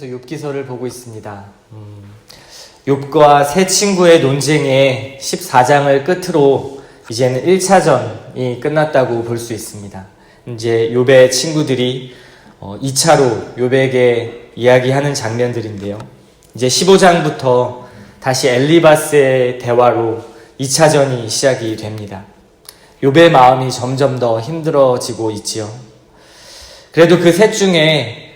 계속해서 욥기서를 보고 있습니다. 욥과 세 친구의 논쟁의 14장을 끝으로 이제는 1차전이 끝났다고 볼 수 있습니다. 이제 욥의 친구들이 2차로 욥에게 이야기하는 장면들인데요. 이제 15장부터 다시 엘리바스의 대화로 2차전이 시작이 됩니다. 욥의 마음이 점점 더 힘들어지고 있지요. 그래도 그 셋 중에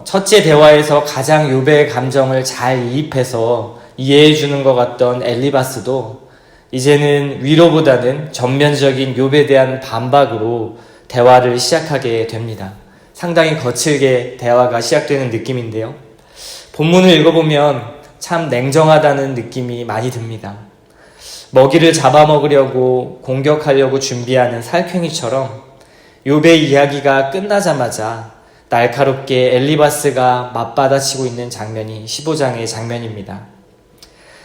첫째 대화에서 가장 욥의 감정을 잘 이입해서 이해해 주는 것 같던 엘리바스도 이제는 위로보다는 전면적인 욥에 대한 반박으로 대화를 시작하게 됩니다. 상당히 거칠게 대화가 시작되는 느낌인데요. 본문을 읽어보면 참 냉정하다는 느낌이 많이 듭니다. 먹이를 잡아먹으려고 공격하려고 준비하는 살쾡이처럼 욥의 이야기가 끝나자마자 날카롭게 엘리바스가 맞받아치고 있는 장면이 15장의 장면입니다.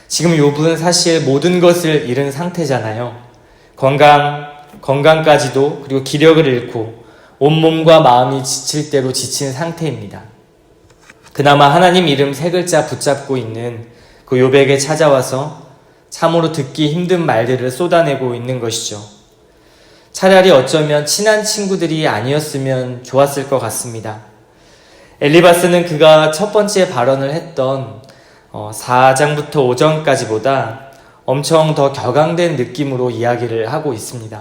지금 욥은 사실 모든 것을 잃은 상태잖아요. 건강까지도, 그리고 기력을 잃고 온몸과 마음이 지칠 대로 지친 상태입니다. 그나마 하나님 이름 3글자 붙잡고 있는 그 욥에게 찾아와서 참으로 듣기 힘든 말들을 쏟아내고 있는 것이죠. 차라리 어쩌면 친한 친구들이 아니었으면 좋았을 것 같습니다. 엘리바스는 그가 첫 번째 발언을 했던 4장부터 5장까지보다 엄청 더 격앙된 느낌으로 이야기를 하고 있습니다.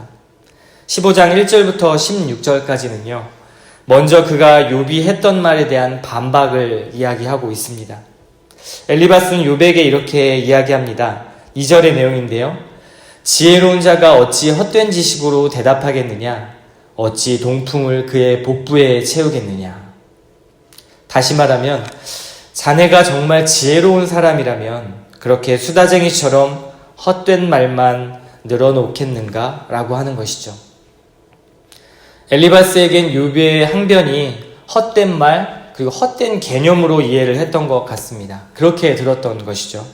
15장 1절부터 16절까지는요. 먼저 그가 욥이 했던 말에 대한 반박을 이야기하고 있습니다. 엘리바스는 욥에게 이렇게 이야기합니다. 2절의 내용인데요. 지혜로운 자가 어찌 헛된 지식으로 대답하겠느냐? 어찌 동풍을 그의 복부에 채우겠느냐? 다시 말하면 자네가 정말 지혜로운 사람이라면 그렇게 수다쟁이처럼 헛된 말만 늘어놓겠는가? 라고 하는 것이죠. 엘리바스에겐 욥의 항변이 헛된 말 그리고 헛된 개념으로 이해를 했던 것 같습니다. 그렇게 들었던 것이죠.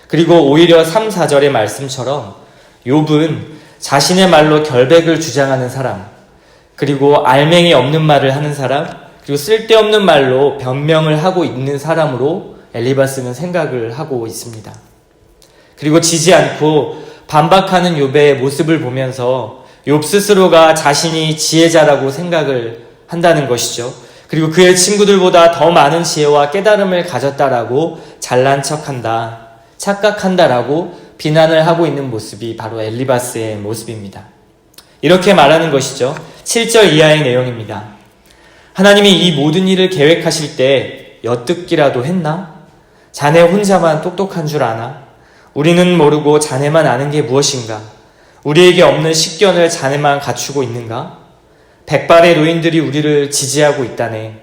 그리고 오히려 3, 4절의 말씀처럼 욥은 자신의 말로 결백을 주장하는 사람, 그리고 알맹이 없는 말을 하는 사람, 그리고 쓸데없는 말로 변명을 하고 있는 사람으로 엘리바스는 생각을 하고 있습니다. 그리고 지지 않고 반박하는 욥의 모습을 보면서 욥 스스로가 자신이 지혜자라고 생각을 한다는 것이죠. 그리고 그의 친구들보다 더 많은 지혜와 깨달음을 가졌다라고 잘난 척한다, 착각한다라고 비난을 하고 있는 모습이 바로 엘리바스의 모습입니다. 이렇게 말하는 것이죠. 7절 이하의 내용입니다. 하나님이 이 모든 일을 계획하실 때 엿듣기라도 했나? 자네 혼자만 똑똑한 줄 아나? 우리는 모르고 자네만 아는 게 무엇인가? 우리에게 없는 식견을 자네만 갖추고 있는가? 백발의 노인들이 우리를 지지하고 있다네.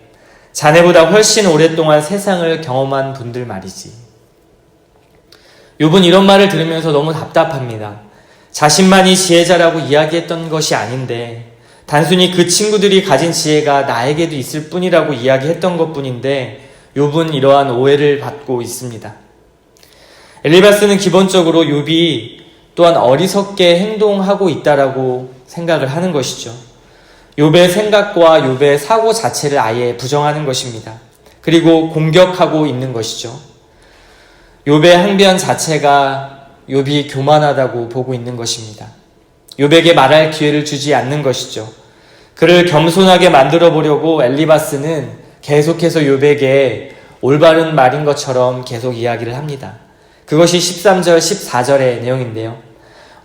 자네보다 훨씬 오랫동안 세상을 경험한 분들 말이지. 욥은 이런 말을 들으면서 너무 답답합니다. 자신만이 지혜자라고 이야기했던 것이 아닌데 단순히 그 친구들이 가진 지혜가 나에게도 있을 뿐이라고 이야기했던 것뿐인데 욥은 이러한 오해를 받고 있습니다. 엘리바스는 기본적으로 욥이 또한 어리석게 행동하고 있다라고 생각을 하는 것이죠. 욥의 생각과 욥의 사고 자체를 아예 부정하는 것입니다. 그리고 공격하고 있는 것이죠. 욥의 항변 자체가 욥이 교만하다고 보고 있는 것입니다. 욥에게 말할 기회를 주지 않는 것이죠. 그를 겸손하게 만들어 보려고 엘리바스는 계속해서 욥에게 올바른 말인 것처럼 계속 이야기를 합니다. 그것이 13절, 14절의 내용인데요.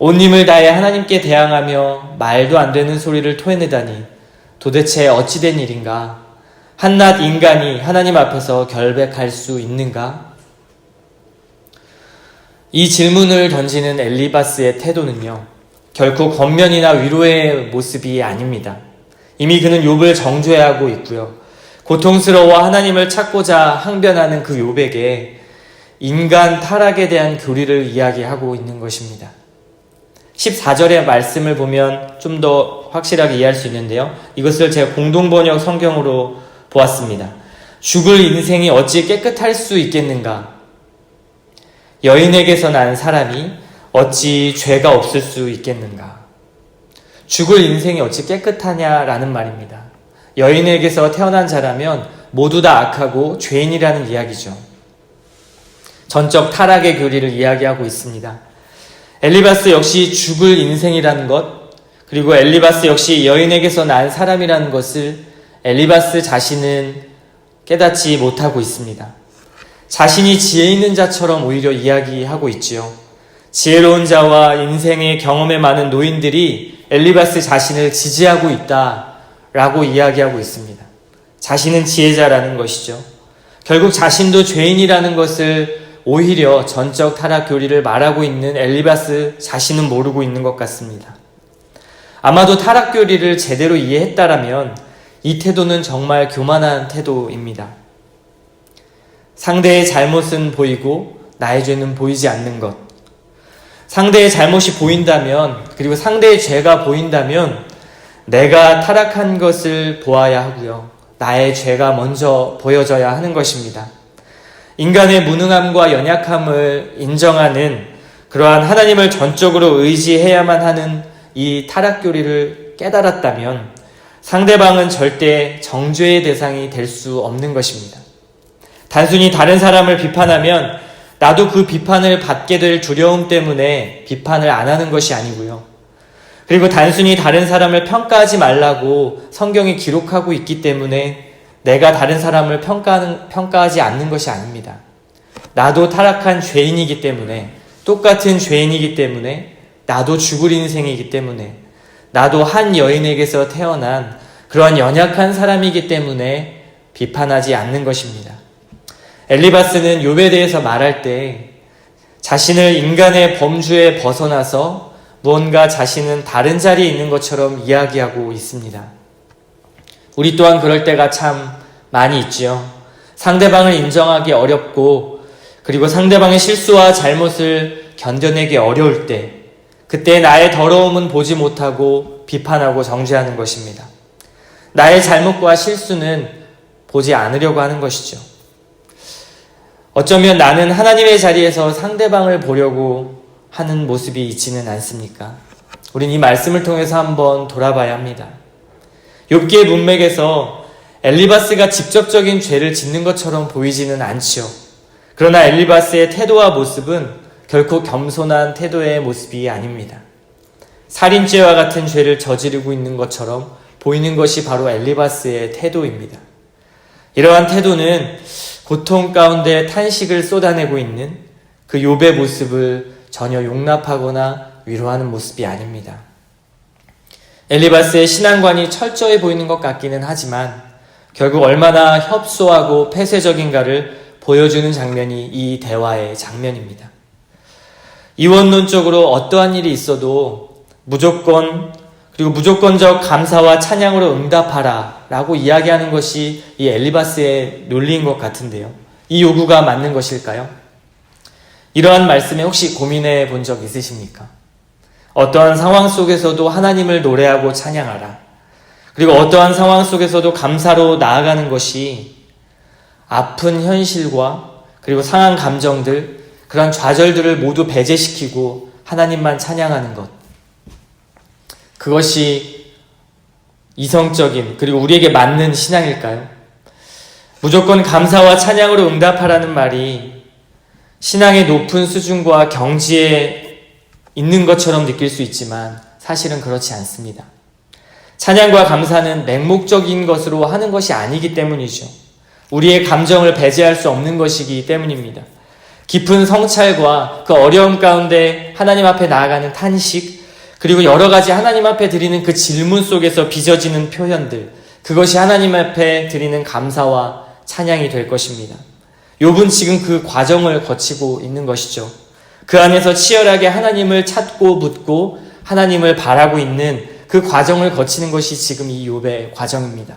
온 힘을 다해 하나님께 대항하며 말도 안 되는 소리를 토해내다니 도대체 어찌된 일인가? 한낱 인간이 하나님 앞에서 결백할 수 있는가? 이 질문을 던지는 엘리바스의 태도는요, 결코 겉면이나 위로의 모습이 아닙니다. 이미 그는 욥을 정죄하고 있고요. 고통스러워 하나님을 찾고자 항변하는 그 욥에게 인간 타락에 대한 교리를 이야기하고 있는 것입니다. 14절의 말씀을 보면 좀 더 확실하게 이해할 수 있는데요. 이것을 제가 공동번역 성경으로 보았습니다. 죽을 인생이 어찌 깨끗할 수 있겠는가? 여인에게서 난 사람이 어찌 죄가 없을 수 있겠는가? 죽을 인생이 어찌 깨끗하냐라는 말입니다. 여인에게서 태어난 자라면 모두 다 악하고 죄인이라는 이야기죠. 전적 타락의 교리를 이야기하고 있습니다. 엘리바스 역시 죽을 인생이라는 것, 그리고 엘리바스 역시 여인에게서 난 사람이라는 것을 엘리바스 자신은 깨닫지 못하고 있습니다. 자신이 지혜 있는 자처럼 오히려 이야기하고 있지요. 지혜로운 자와 인생의 경험에 많은 노인들이 엘리바스 자신을 지지하고 있다라고 이야기하고 있습니다. 자신은 지혜자라는 것이죠. 결국 자신도 죄인이라는 것을 오히려 전적 타락 교리를 말하고 있는 엘리바스 자신은 모르고 있는 것 같습니다. 아마도 타락 교리를 제대로 이해했다라면 이 태도는 정말 교만한 태도입니다. 상대의 잘못은 보이고 나의 죄는 보이지 않는 것. 상대의 잘못이 보인다면, 그리고 상대의 죄가 보인다면 내가 타락한 것을 보아야 하고요. 나의 죄가 먼저 보여져야 하는 것입니다. 인간의 무능함과 연약함을 인정하는 그러한 하나님을 전적으로 의지해야만 하는 이 타락교리를 깨달았다면 상대방은 절대 정죄의 대상이 될 수 없는 것입니다. 단순히 다른 사람을 비판하면 나도 그 비판을 받게 될 두려움 때문에 비판을 안 하는 것이 아니고요. 그리고 단순히 다른 사람을 평가하지 말라고 성경이 기록하고 있기 때문에 내가 다른 사람을 평가하지 않는 것이 아닙니다. 나도 타락한 죄인이기 때문에, 똑같은 죄인이기 때문에, 나도 죽을 인생이기 때문에, 나도 한 여인에게서 태어난 그러한 연약한 사람이기 때문에 비판하지 않는 것입니다. 엘리바스는 욥에 대해서 말할 때 자신을 인간의 범주에 벗어나서 무언가 자신은 다른 자리에 있는 것처럼 이야기하고 있습니다. 우리 또한 그럴 때가 참 많이 있지요. 상대방을 인정하기 어렵고, 그리고 상대방의 실수와 잘못을 견뎌내기 어려울 때, 그때 나의 더러움은 보지 못하고 비판하고 정죄하는 것입니다. 나의 잘못과 실수는 보지 않으려고 하는 것이죠. 어쩌면 나는 하나님의 자리에서 상대방을 보려고 하는 모습이 있지는 않습니까? 우린 이 말씀을 통해서 한번 돌아봐야 합니다. 욥기의 문맥에서 엘리바스가 직접적인 죄를 짓는 것처럼 보이지는 않지요. 그러나 엘리바스의 태도와 모습은 결코 겸손한 태도의 모습이 아닙니다. 살인죄와 같은 죄를 저지르고 있는 것처럼 보이는 것이 바로 엘리바스의 태도입니다. 이러한 태도는 고통 가운데 탄식을 쏟아내고 있는 그 욥의 모습을 전혀 용납하거나 위로하는 모습이 아닙니다. 엘리바스의 신앙관이 철저해 보이는 것 같기는 하지만 결국 얼마나 협소하고 폐쇄적인가를 보여주는 장면이 이 대화의 장면입니다. 이원론적으로 어떠한 일이 있어도 그리고 무조건적 감사와 찬양으로 응답하라 라고 이야기하는 것이 이 엘리바스의 논리인 것 같은데요. 이 요구가 맞는 것일까요? 이러한 말씀에 혹시 고민해 본 적 있으십니까? 어떠한 상황 속에서도 하나님을 노래하고 찬양하라. 그리고 어떠한 상황 속에서도 감사로 나아가는 것이 아픈 현실과 그리고 상한 감정들, 그런 좌절들을 모두 배제시키고 하나님만 찬양하는 것. 그것이 이성적인 그리고 우리에게 맞는 신앙일까요? 무조건 감사와 찬양으로 응답하라는 말이 신앙의 높은 수준과 경지에 있는 것처럼 느낄 수 있지만 사실은 그렇지 않습니다. 찬양과 감사는 맹목적인 것으로 하는 것이 아니기 때문이죠. 우리의 감정을 배제할 수 없는 것이기 때문입니다. 깊은 성찰과 그 어려움 가운데 하나님 앞에 나아가는 탄식, 그리고 여러 가지 하나님 앞에 드리는 그 질문 속에서 빚어지는 표현들, 그것이 하나님 앞에 드리는 감사와 찬양이 될 것입니다. 욥은 지금 그 과정을 거치고 있는 것이죠. 그 안에서 치열하게 하나님을 찾고 묻고 하나님을 바라고 있는 그 과정을 거치는 것이 지금 이 욥의 과정입니다.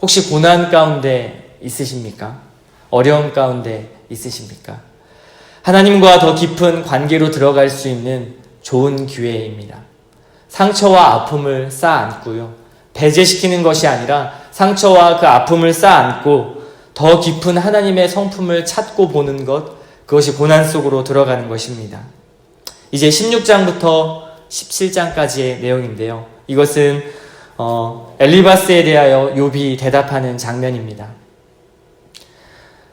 혹시 고난 가운데 있으십니까? 어려움 가운데 있으십니까? 하나님과 더 깊은 관계로 들어갈 수 있는 좋은 기회입니다. 상처와 아픔을 쌓아안고요. 배제시키는 것이 아니라 상처와 그 아픔을 쌓아안고 더 깊은 하나님의 성품을 찾고 보는 것, 그것이 고난 속으로 들어가는 것입니다. 이제 16장부터 17장까지의 내용인데요. 이것은 엘리바스에 대하여 욥이 대답하는 장면입니다.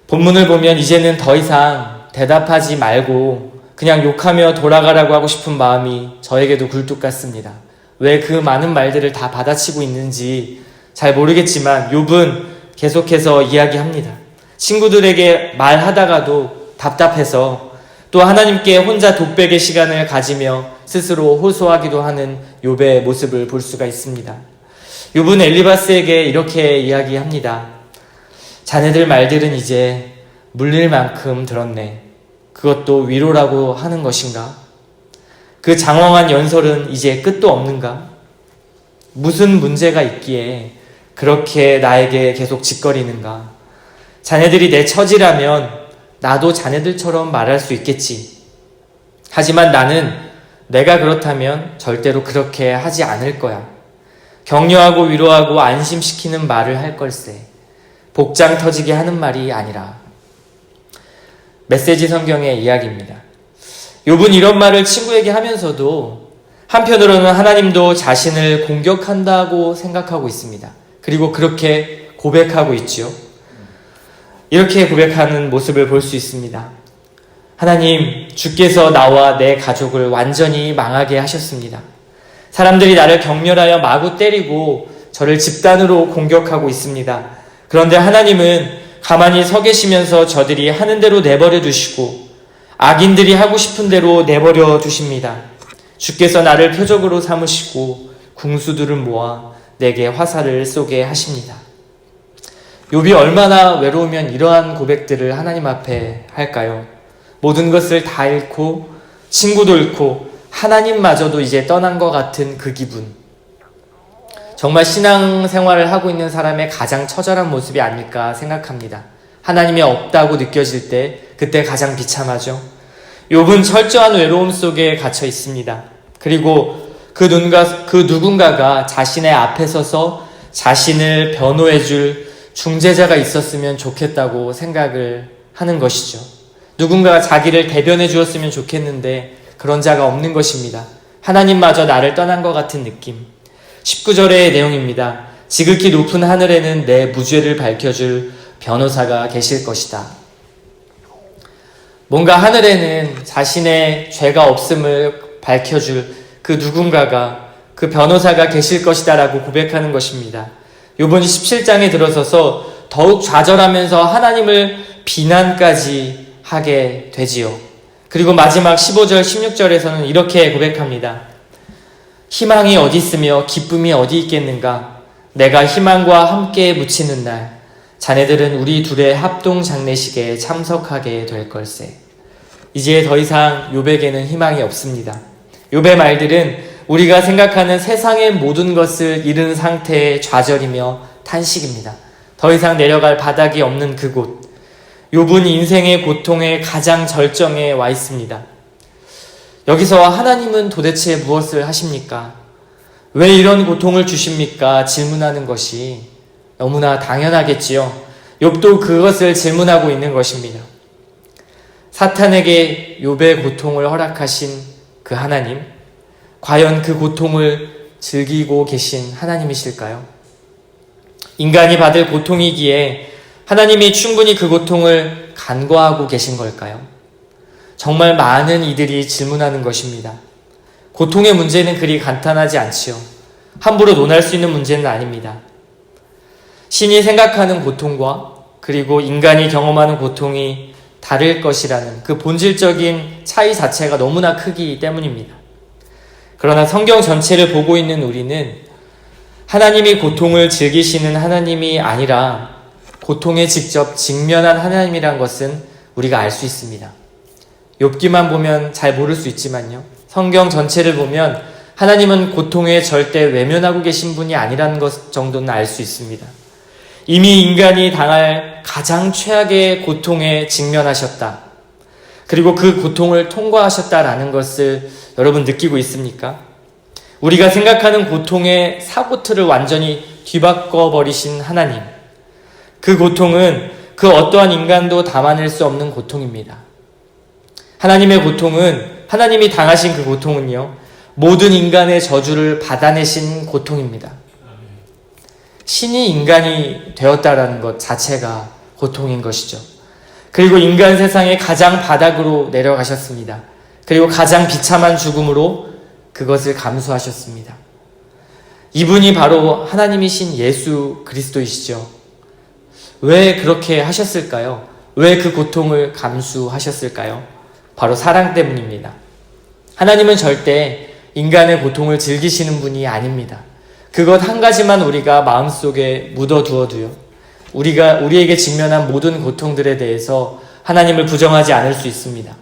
본문을 보면 이제는 더 이상 대답하지 말고 그냥 욕하며 돌아가라고 하고 싶은 마음이 저에게도 굴뚝 같습니다. 왜 그 많은 말들을 다 받아치고 있는지 잘 모르겠지만 욥은 계속해서 이야기합니다. 친구들에게 말하다가도 답답해서 또 하나님께 혼자 독백의 시간을 가지며 스스로 호소하기도 하는 욥의 모습을 볼 수가 있습니다. 욥은 엘리바스에게 이렇게 이야기합니다. 자네들 말들은 이제 물릴 만큼 들었네. 그것도 위로라고 하는 것인가? 그 장황한 연설은 이제 끝도 없는가? 무슨 문제가 있기에 그렇게 나에게 계속 짓거리는가? 자네들이 내 처지라면 나도 자네들처럼 말할 수 있겠지. 하지만 나는 내가 그렇다면 절대로 그렇게 하지 않을 거야. 격려하고 위로하고 안심시키는 말을 할 걸세. 복장 터지게 하는 말이 아니라. 메시지 성경의 이야기입니다. 욥은 이런 말을 친구에게 하면서도 한편으로는 하나님도 자신을 공격한다고 생각하고 있습니다. 그리고 그렇게 고백하고 있지요. 이렇게 고백하는 모습을 볼 수 있습니다. 하나님, 주께서 나와 내 가족을 완전히 망하게 하셨습니다. 사람들이 나를 경멸하여 마구 때리고 저를 집단으로 공격하고 있습니다. 그런데 하나님은 가만히 서 계시면서 저들이 하는 대로 내버려 두시고 악인들이 하고 싶은 대로 내버려 두십니다. 주께서 나를 표적으로 삼으시고 궁수들을 모아 내게 화살을 쏘게 하십니다. 욥이 얼마나 외로우면 이러한 고백들을 하나님 앞에 할까요? 모든 것을 다 잃고 친구도 잃고 하나님마저도 이제 떠난 것 같은 그 기분. 정말 신앙생활을 하고 있는 사람의 가장 처절한 모습이 아닐까 생각합니다. 하나님이 없다고 느껴질 때 그때 가장 비참하죠. 욥은 철저한 외로움 속에 갇혀 있습니다. 그리고 그 누군가가 자신의 앞에 서서 자신을 변호해줄 중재자가 있었으면 좋겠다고 생각을 하는 것이죠. 누군가가 자기를 대변해 주었으면 좋겠는데 그런 자가 없는 것입니다. 하나님마저 나를 떠난 것 같은 느낌. 19절의 내용입니다. 지극히 높은 하늘에는 내 무죄를 밝혀줄 변호사가 계실 것이다. 뭔가 하늘에는 자신의 죄가 없음을 밝혀줄 그 누군가가, 그 변호사가 계실 것이다 라고 고백하는 것입니다. 욥은 17장에 들어서서 더욱 좌절하면서 하나님을 비난까지 하게 되지요. 그리고 마지막 15절, 16절에서는 이렇게 고백합니다. 희망이 어디 있으며 기쁨이 어디 있겠는가? 내가 희망과 함께 묻히는 날 자네들은 우리 둘의 합동 장례식에 참석하게 될 걸세. 이제 더 이상 욥에게는 희망이 없습니다. 욥의 말들은 우리가 생각하는 세상의 모든 것을 잃은 상태의 좌절이며 탄식입니다. 더 이상 내려갈 바닥이 없는 그곳. 욥은 인생의 고통의 가장 절정에 와 있습니다. 여기서 하나님은 도대체 무엇을 하십니까? 왜 이런 고통을 주십니까? 질문하는 것이 너무나 당연하겠지요. 욥도 그것을 질문하고 있는 것입니다. 사탄에게 욥의 고통을 허락하신 그 하나님, 과연 그 고통을 즐기고 계신 하나님이실까요? 인간이 받을 고통이기에 하나님이 충분히 그 고통을 간과하고 계신 걸까요? 정말 많은 이들이 질문하는 것입니다. 고통의 문제는 그리 간단하지 않지요. 함부로 논할 수 있는 문제는 아닙니다. 신이 생각하는 고통과 그리고 인간이 경험하는 고통이 다를 것이라는 그 본질적인 차이 자체가 너무나 크기 때문입니다. 그러나 성경 전체를 보고 있는 우리는 하나님이 고통을 즐기시는 하나님이 아니라 고통에 직접 직면한 하나님이란 것은 우리가 알 수 있습니다. 욥기만 보면 잘 모를 수 있지만요. 성경 전체를 보면 하나님은 고통에 절대 외면하고 계신 분이 아니라는 것 정도는 알 수 있습니다. 이미 인간이 당할 가장 최악의 고통에 직면하셨다. 그리고 그 고통을 통과하셨다라는 것을 여러분 느끼고 있습니까? 우리가 생각하는 고통의 사고틀을 완전히 뒤바꿔버리신 하나님. 그 고통은 그 어떠한 인간도 담아낼 수 없는 고통입니다. 하나님의 고통은, 하나님이 당하신 그 고통은요, 모든 인간의 저주를 받아내신 고통입니다. 신이 인간이 되었다라는 것 자체가 고통인 것이죠. 그리고 인간 세상의 가장 바닥으로 내려가셨습니다. 그리고 가장 비참한 죽음으로 그것을 감수하셨습니다. 이분이 바로 하나님이신 예수 그리스도이시죠. 왜 그렇게 하셨을까요? 왜 그 고통을 감수하셨을까요? 바로 사랑 때문입니다. 하나님은 절대 인간의 고통을 즐기시는 분이 아닙니다. 그것 한 가지만 우리가 마음속에 묻어두어도요, 우리에게 직면한 모든 고통들에 대해서 하나님을 부정하지 않을 수 있습니다.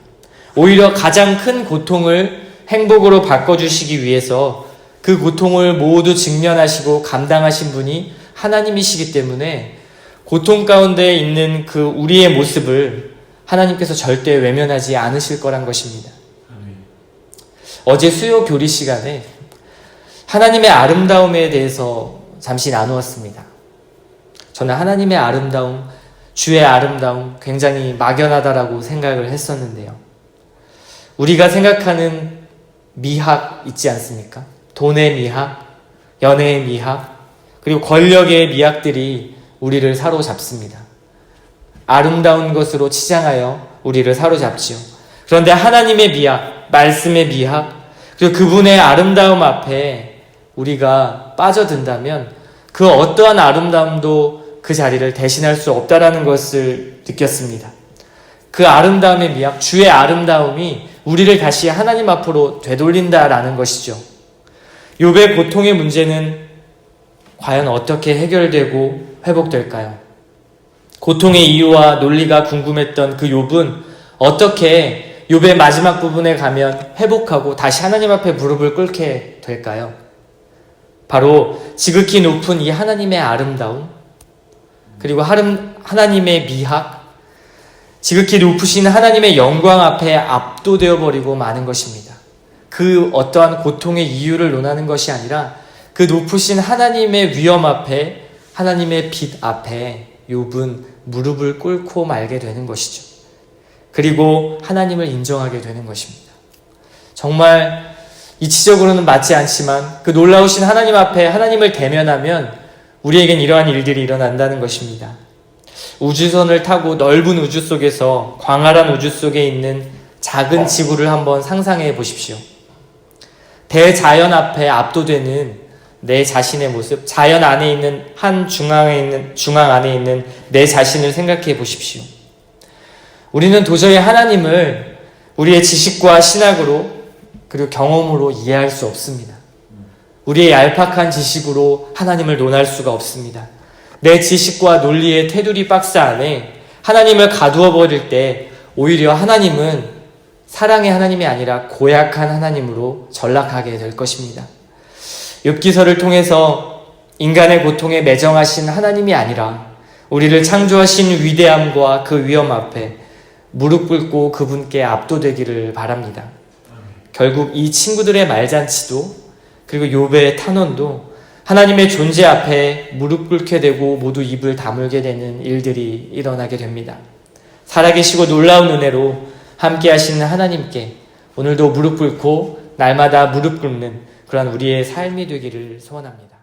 오히려 가장 큰 고통을 행복으로 바꿔주시기 위해서 그 고통을 모두 직면하시고 감당하신 분이 하나님이시기 때문에 고통 가운데 있는 그 우리의 모습을 하나님께서 절대 외면하지 않으실 거란 것입니다. 어제 수요 교리 시간에 하나님의 아름다움에 대해서 잠시 나누었습니다. 저는 하나님의 아름다움, 주의 아름다움 굉장히 막연하다라고 생각을 했었는데요. 우리가 생각하는 미학 있지 않습니까? 돈의 미학, 연애의 미학, 그리고 권력의 미학들이 우리를 사로잡습니다. 아름다운 것으로 치장하여 우리를 사로잡지요. 그런데 하나님의 미학, 말씀의 미학, 그리고 그분의 아름다움 앞에 우리가 빠져든다면 그 어떠한 아름다움도 그 자리를 대신할 수 없다라는 것을 느꼈습니다. 그 아름다움의 미학, 주의 아름다움이 우리를 다시 하나님 앞으로 되돌린다라는 것이죠. 욥의 고통의 문제는 과연 어떻게 해결되고 회복될까요? 고통의 이유와 논리가 궁금했던 그 욥은 어떻게 욥의 마지막 부분에 가면 회복하고 다시 하나님 앞에 무릎을 꿇게 될까요? 바로 지극히 높은 이 하나님의 아름다움, 그리고 하나님의 미학, 지극히 높으신 하나님의 영광 앞에 압도되어 버리고 마는 것입니다. 그 어떠한 고통의 이유를 논하는 것이 아니라 그 높으신 하나님의 위엄 앞에, 하나님의 빛 앞에 욥은 무릎을 꿇고 말게 되는 것이죠. 그리고 하나님을 인정하게 되는 것입니다. 정말 이치적으로는 맞지 않지만 그 놀라우신 하나님 앞에 하나님을 대면하면 우리에겐 이러한 일들이 일어난다는 것입니다. 우주선을 타고 넓은 우주 속에서, 광활한 우주 속에 있는 작은 지구를 한번 상상해 보십시오. 대자연 앞에 압도되는 내 자신의 모습, 자연 안에 있는 중앙 안에 있는 내 자신을 생각해 보십시오. 우리는 도저히 하나님을 우리의 지식과 신학으로 그리고 경험으로 이해할 수 없습니다. 우리의 얄팍한 지식으로 하나님을 논할 수가 없습니다. 내 지식과 논리의 테두리 박스 안에 하나님을 가두어 버릴 때 오히려 하나님은 사랑의 하나님이 아니라 고약한 하나님으로 전락하게 될 것입니다. 욥기서를 통해서 인간의 고통에 매정하신 하나님이 아니라 우리를 창조하신 위대함과 그 위엄 앞에 무릎 꿇고 그분께 압도되기를 바랍니다. 결국 이 친구들의 말잔치도, 그리고 욥의 탄원도 하나님의 존재 앞에 무릎 꿇게 되고 모두 입을 다물게 되는 일들이 일어나게 됩니다. 살아계시고 놀라운 은혜로 함께 하시는 하나님께 오늘도 무릎 꿇고 날마다 무릎 꿇는 그러한 우리의 삶이 되기를 소원합니다.